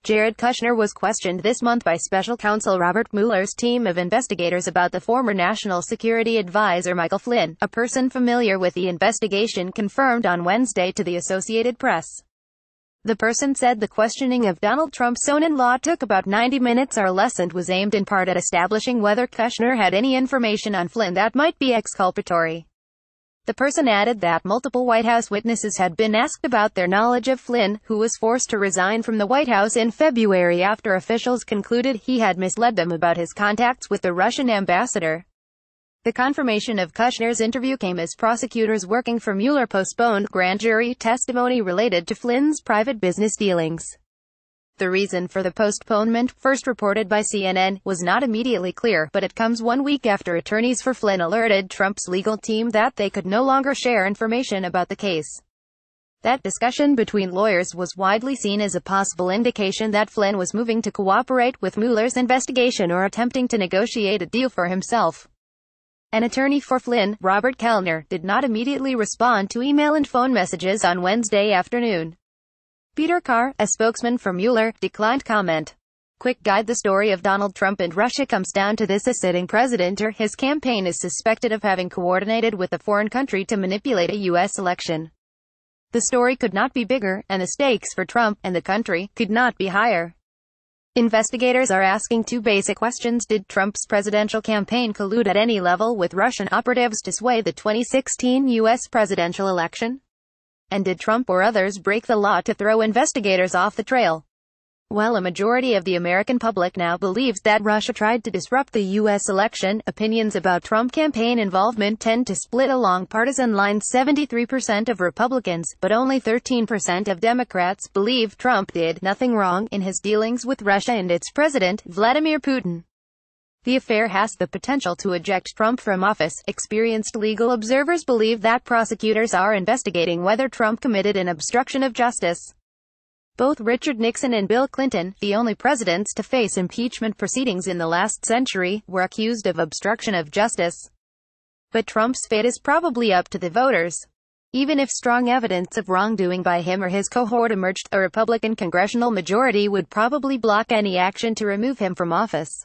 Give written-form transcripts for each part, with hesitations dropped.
Jared Kushner was questioned this month by special counsel Robert Mueller's team of investigators about the former National Security Advisor Michael Flynn, a person familiar with the investigation confirmed on Wednesday to the Associated Press. The person said the questioning of Donald Trump's son-in-law took about 90 minutes or less and was aimed in part at establishing whether Kushner had any information on Flynn that might be exculpatory. The person added that multiple White House witnesses had been asked about their knowledge of Flynn, who was forced to resign from the White House in February after officials concluded he had misled them about his contacts with the Russian ambassador. The confirmation of Kushner's interview came as prosecutors working for Mueller postponed grand jury testimony related to Flynn's private business dealings. The reason for the postponement, first reported by CNN, was not immediately clear, but it comes 1 week after attorneys for Flynn alerted Trump's legal team that they could no longer share information about the case. That discussion between lawyers was widely seen as a possible indication that Flynn was moving to cooperate with Mueller's investigation or attempting to negotiate a deal for himself. An attorney for Flynn, Robert Mueller, did not immediately respond to email and phone messages on Wednesday afternoon. Peter Carr, a spokesman for Mueller, declined comment. Quick guide: the story of Donald Trump and Russia comes down to this: a sitting president or his campaign is suspected of having coordinated with a foreign country to manipulate a U.S. election. The story could not be bigger, and the stakes for Trump and the country could not be higher. Investigators are asking two basic questions. Did Trump's presidential campaign collude at any level with Russian operatives to sway the 2016 U.S. presidential election? And did Trump or others break the law to throw investigators off the trail? While a majority of the American public now believes that Russia tried to disrupt the U.S. election, opinions about Trump campaign involvement tend to split along partisan lines. 73% of Republicans, but only 13% of Democrats, believe Trump did nothing wrong in his dealings with Russia and its president, Vladimir Putin. The affair has the potential to eject Trump from office. Experienced legal observers believe that prosecutors are investigating whether Trump committed an obstruction of justice. Both Richard Nixon and Bill Clinton, the only presidents to face impeachment proceedings in the last century, were accused of obstruction of justice. But Trump's fate is probably up to the voters. Even if strong evidence of wrongdoing by him or his cohort emerged, a Republican congressional majority would probably block any action to remove him from office.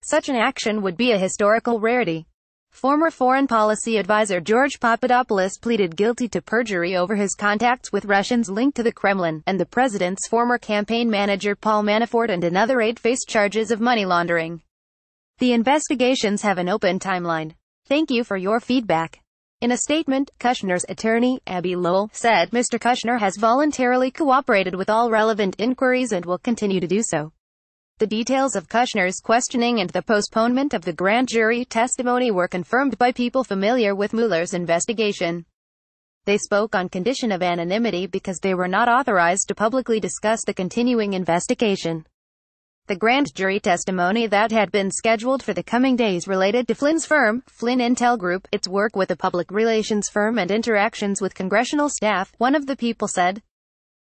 Such an action would be a historical rarity. Former Foreign Policy Advisor George Papadopoulos pleaded guilty to perjury over his contacts with Russians linked to the Kremlin, and the president's former campaign manager Paul Manafort and another 8 face charges of money laundering. The investigations have an open timeline. Thank you for your feedback. In a statement, Kushner's attorney, Abby Lowell, said Mr. Kushner has voluntarily cooperated with all relevant inquiries and will continue to do so. The details of Kushner's questioning and the postponement of the grand jury testimony were confirmed by people familiar with Mueller's investigation. They spoke on condition of anonymity because they were not authorized to publicly discuss the continuing investigation. The grand jury testimony that had been scheduled for the coming days related to Flynn's firm, Flynn Intel Group, its work with a public relations firm and interactions with congressional staff, one of the people said.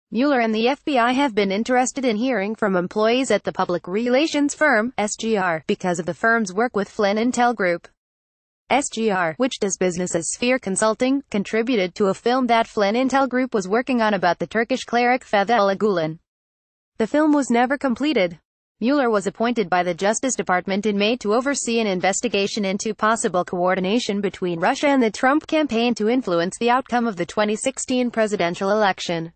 Mueller and the FBI have been interested in hearing from employees at the public relations firm, SGR, because of the firm's work with Flynn Intel Group. SGR, which does business as Sphere Consulting, contributed to a film that Flynn Intel Group was working on about the Turkish cleric Fethullah Gulen. The film was never completed. Mueller was appointed by the Justice Department in May to oversee an investigation into possible coordination between Russia and the Trump campaign to influence the outcome of the 2016 presidential election.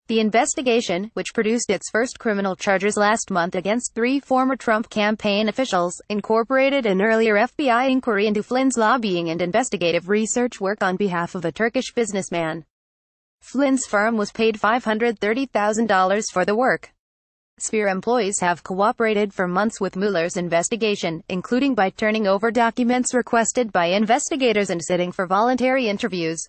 The investigation, which produced its first criminal charges last month against 3 former Trump campaign officials, incorporated an earlier FBI inquiry into Flynn's lobbying and investigative research work on behalf of a Turkish businessman. Flynn's firm was paid $530,000 for the work. Sphere employees have cooperated for months with Mueller's investigation, including by turning over documents requested by investigators and sitting for voluntary interviews.